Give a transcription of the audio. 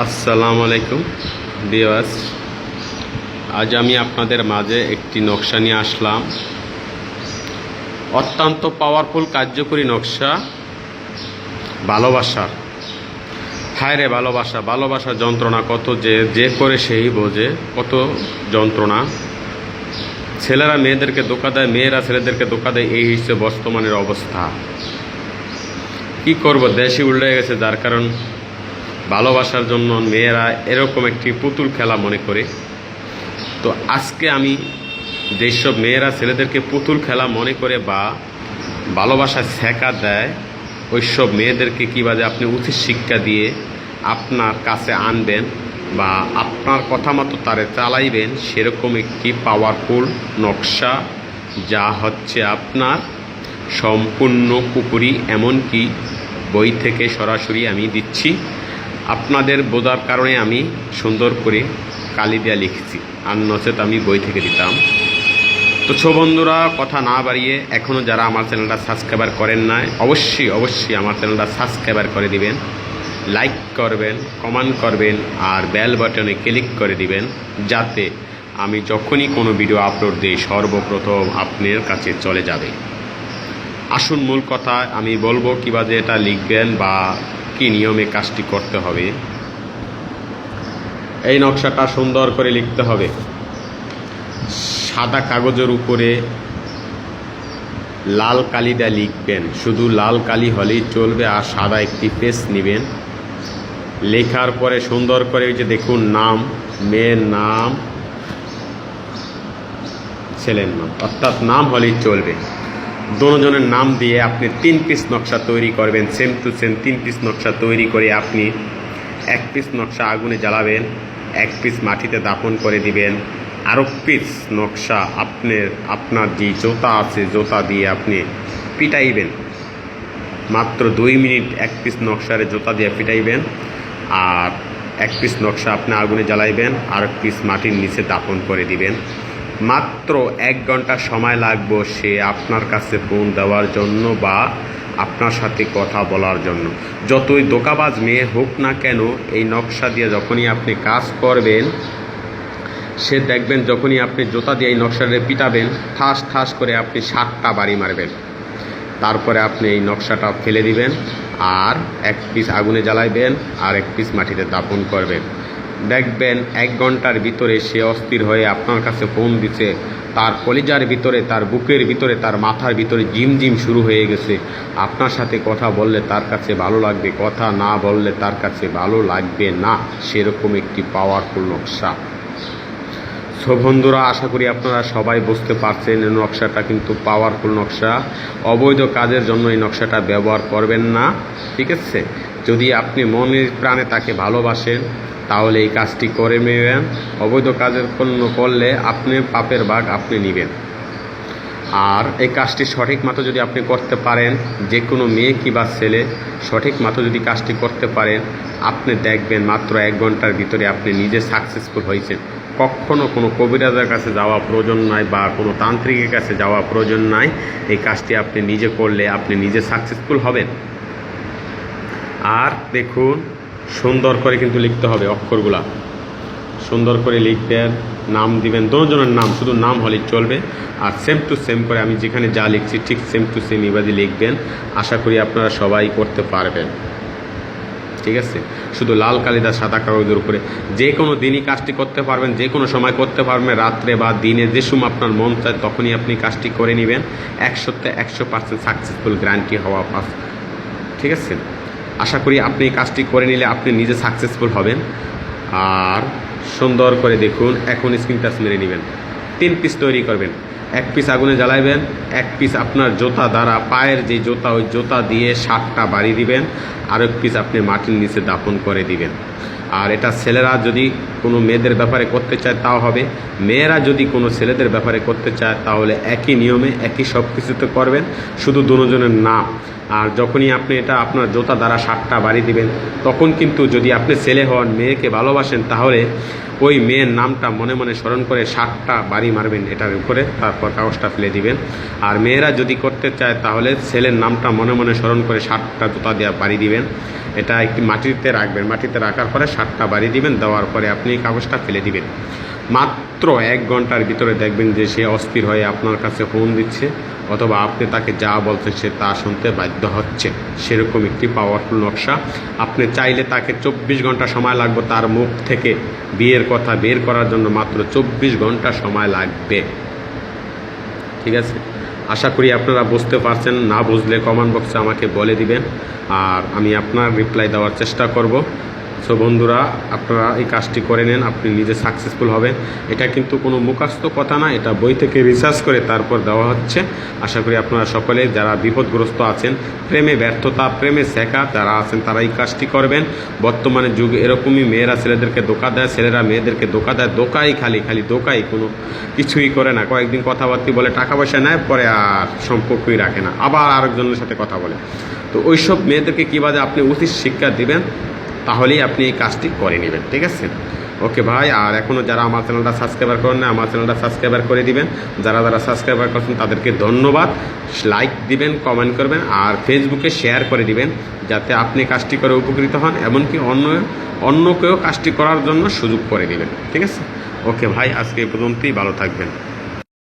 আসসালামু আলাইকুম ভিউয়ার্স, আজ আমি আপনাদের মাঝে একটি নকশা নিয়ে আসলাম। অত্যন্ত পাওয়ারফুল কার্যকরী নকশা, ভালোবাসার। হায় রে ভালোবাসা, ভালোবাসার যন্ত্রণা কত যে করে সেই বোঝে, কত যন্ত্রণা। ছেলেরা মেয়েদেরকে ধোঁকা দেয়, মেয়েরা ছেলেদেরকে ধোঁকা দেয়, এই হচ্ছে বর্তমানের অবস্থা। কি করব, দেশই উল্টে গেছে, যার কারণ ভালোবাসার জন্য মেয়েরা এরকম একটি পুতুল খেলা মনে করে। তো আজকে আমি যেসব মেয়েরা ছেলেদেরকে পুতুল খেলা মনে করে বা ভালোবাসায় ছেঁকা দেয়, ওইসব মেয়েদেরকে কীভাবে আপনি উচিত শিক্ষা দিয়ে আপনার কাছে আনবেন বা আপনার কথা মতো তারে চালাইবেন, সেরকম একটি পাওয়ারফুল নকশা, যা হচ্ছে আপনার সম্পূর্ণ পুকুরি, এমনকি বই থেকে সরাসরি আমি দিচ্ছি। আপনাদের বোঝার কারণে আমি সুন্দর করে কালি দিয়ে লিখছি, আর নচেত আমি বই থেকে দিতাম। তো বন্ধুরা, কথা না বাড়িয়ে এখনও যারা আমার চ্যানেলটা সাবস্ক্রাইবার করেন না, অবশ্যই আমার চ্যানেলটা সাবস্ক্রাইবার করে দিবেন, লাইক করবেন, কমেন্ট করবেন, আর বেল বাটনে ক্লিক করে দিবেন, যাতে আমি যখনই কোনো ভিডিও আপলোড দিই সর্বপ্রথম আপনার কাছে চলে যাবে। আসুন মূল কথা আমি বলবো, কীভাবে এটা লিখবেন বা কি নিয়মে কাজটি করতে হবে। এই নকশাটা সুন্দর করে লিখতে হবে। সাদা কাগজের উপরে লাল কালি দিয়ে লিখবেন, শুধু লাল কালি হলেই চলবে, আর সাদা একটি পেজ নেবেন। লেখার পরে সুন্দর করে ওই যে দেখুন, নাম, মেয়ের নাম, ছেলের নাম, অর্থাৎ নাম হলেই চলবে। দুজনের নাম দিয়ে আপনি 3 পিস নকশা তৈরি করবেন, সেম টু সেম 3 পিস নকশা তৈরি করে আপনি 1 পিস নকশা আগুনে জ্বালাবেন, 1 পিস মাটিতে দাফন করে দিবেন, আরও পিস নকশা আপনার যে জোতা আছে জোতা দিয়ে আপনি পিটাইবেন। মাত্র 2 মিনিট 1 পিস নকশার জোতা দিয়ে পিটাইবেন, আর 1 পিস নকশা আপনি আগুনে জ্বালাইবেন, আর 1 পিস মাটির নিচে দাফন করে দিবেন। মাত্র 1 ঘন্টা সময় লাগবে সে আপনার কাছে ফোন দেওয়ার জন্য বা আপনার সাথে কথা বলার জন্য। যতই ধোঁকাবাজ মেয়ে হোক না কেন, এই নকশা দিয়ে যখনই আপনি কাজ করবেন, সে দেখবেন যখনই আপনি জোতা দিয়ে এই নকশাটা পিটাবেন, ঠাস ঠাস করে আপনি 7টা বাড়ি মারবেন। তারপরে আপনি এই নকশাটা ফেলে দিবেন, আর 1 পিস আগুনে জ্বালাইবেন, আর 1 পিস মাটিতে দাফন করবেন। দেখবেন 1 ঘন্টার ভিতরে সে অস্থির হয়ে আপনার কাছে ফোন দিচ্ছে, তার কলিজার ভিতরে, তার বুকের ভিতরে, তার মাথার ভিতরে জিম শুরু হয়ে গেছে। আপনার সাথে কথা বললে তার কাছে ভালো লাগবে, কথা না বললে তার কাছে ভালো লাগবে না, সেরকম একটি পাওয়ারফুল নকশা। বন্ধুরা, আশা করি আপনারা সবাই বুঝতে পারছেন, এই নকশাটা কিন্তু পাওয়ারফুল নকশা। অবৈধ কাজের জন্য এই নকশাটা ব্যবহার করবেন না, ঠিক আছে? যদি আপনি মনের প্রাণে তাকে ভালোবাসেন, তাহলে এই কাজটি করে নেবেন। অবৈধ কাজের করলে আপনি পাপের ভাগ আপনি নেবেন। আর এই কাজটি সঠিক মতো যদি আপনি করতে পারেন, যে কোনো মেয়ে কিংবা ছেলে সঠিক মতো যদি কাজটি করতে পারেন, আপনি দেখবেন মাত্র 1 ঘন্টার ভিতরে আপনি নিজে সাকসেসফুল হয়েছেন। কখনো কোনো কবিরাজের কাছে যাওয়া প্রয়োজন নাই বা কোনো তান্ত্রিকের কাছে যাওয়া প্রয়োজন নাই। এই কাজটি আপনি নিজে করলে আপনি নিজে সাকসেসফুল হবেন। আর দেখুন, সুন্দর করে কিন্তু লিখতে হবে, অক্ষরগুলা সুন্দর করে লিখবেন, নাম দিবেন, দুজনের নাম, শুধু নাম হলেই চলবে। আর সেম টু সেম করে আমি যেখানে যা লিখছি ঠিক সেম টু সেম এভাবে লিখবেন। আশা করি আপনারা সবাই করতে পারবেন, ঠিক আছে? শুধু লাল কালিদা সাদা কাগজের উপরে যে কোনো দিনই কাজটি করতে পারবেন, যে কোনো সময় করতে পারবেন, রাত্রে বা দিনে, যে সময় আপনার মন চায় তখনই আপনি কাজটি করে নেবেন। 100% সাকসেসফুল গ্যারান্টি হওয়া পাস, ঠিক আছে? আশা করি আপনি কাজটি করে নিলে আপনি নিজে সাকসেসফুল হবেন। আর সুন্দর করে দেখুন, এখন স্ক্রিন টাচ মেরে নেবেন। 3 পিস তৈরি করবেন, 1 পিস আগুনে জ্বালাইবেন, 1 পিস আপনার জোতা দ্বারা, পায়ের যে জোতা, ওই জোতা দিয়ে 7টা বাড়ি দিবেন, আর 1 পিস আপনি মাটির নিচে দাফন করে দিবেন। আর এটা ছেলেরা যদি কোনো মেয়েদের ব্যাপারে করতে চায় তাও হবে, মেয়েরা যদি কোনো ছেলেদের ব্যাপারে করতে চায় তাহলে একই নিয়মে একই সব কিছুতে করবেন, শুধু দুজনের নাম। আর যখনই আপনি এটা আপনার জোতা দ্বারা 7টা বাড়ি দিবেন, তখন কিন্তু যদি আপনি ছেলে হন, মেয়েকে ভালোবাসেন, তাহলে ওই মেয়ের নামটা মনে মনে স্মরণ করে 7টা বাড়ি মারবেন এটার উপরে, তারপর কাগজটা ফেলে দিবেন। আর মেয়েরা যদি করতে চায় তাহলে ছেলের নামটা মনে মনে স্মরণ করে 7টা জুতা দেওয়া বাড়ি দিবেন। এটা একটি মাটিতে রাখবেন, মাটিতে রাখার পরে 7টা বাড়ি দিবেন, দেওয়ার পরে আপনি কাগজটা ফেলে দিবেন। মাত্র 1 ঘন্টার ভিতরে দেখবেন যে সে অস্থির হয়ে আপনার কাছে ফোন দিচ্ছে, অথবা আপনি তাকে যা বলছেন সে তা শুনতে বাধ্য হচ্ছে। সেরকম একটি পাওয়ারফুল নকশা। আপনি চাইলে তাকে 24 ঘন্টা সময় লাগবে তার মুখ থেকে বিয়ের কথা বের করার জন্য, মাত্র 24 ঘন্টা সময় লাগবে। ঠিক আছে, আশা করি আপনারা বুঝতে পারছেন। না বুঝলে কমেন্ট বক্সে আমাকে বলে দিবেন, আর আমি আপনার রিপ্লাই দেওয়ার চেষ্টা করব। সো বন্ধুরা, আপনারা এই কাজটি করে নেন, আপনি নিজে সাকসেসফুল হবেন। এটা কিন্তু কোনো মুখস্থ কথা না, এটা বই থেকে রিসার্চ করে তারপর দেওয়া হচ্ছে। আশা করি আপনারা সকলে যারা বিপদগ্রস্ত আছেন, প্রেমে ব্যর্থতা, প্রেমে শেখা যারা আছেন, তারা এই কাজটি করবেন। বর্তমানে যুগে এরকমই মেয়েরা ছেলেদেরকে ধোঁকা দেয়, ছেলেরা মেয়েদেরকে ধোঁকা দেয়। ধোঁকাই খালি ধোঁকাই, কোনো কিছুই করে না। কয়েকদিন কথাবার্তা বলে, টাকা পয়সা নেয়, পরে আর সম্পর্কই রাখে না, আবার আরেকজনের সাথে কথা বলে। তো ওইসব মেয়েদেরকে কীভাবে আপনি উচিত শিক্ষা দিবেন, তাহলেই আপনি এই কাজটি করে নেবেন। ঠিক আছে, ওকে ভাই। আর এখনও যারা আমার চ্যানেলটা সাবস্ক্রাইবার করেন না, আমার চ্যানেলটা সাবস্ক্রাইবার করে দিবেন। যারা সাবস্ক্রাইবার করছেন তাদেরকে ধন্যবাদ। লাইক দিবেন, কমেন্ট করবেন, আর ফেসবুকে শেয়ার করে দিবেন, যাতে আপনি কাজটি করে উপকৃত হন, এমনকি অন্য কেউ কাজটি করার জন্য সুযোগ করে দিবেন। ঠিক আছে, ওকে ভাই, আজকে এই পর্যন্তই। ভালো থাকবেন।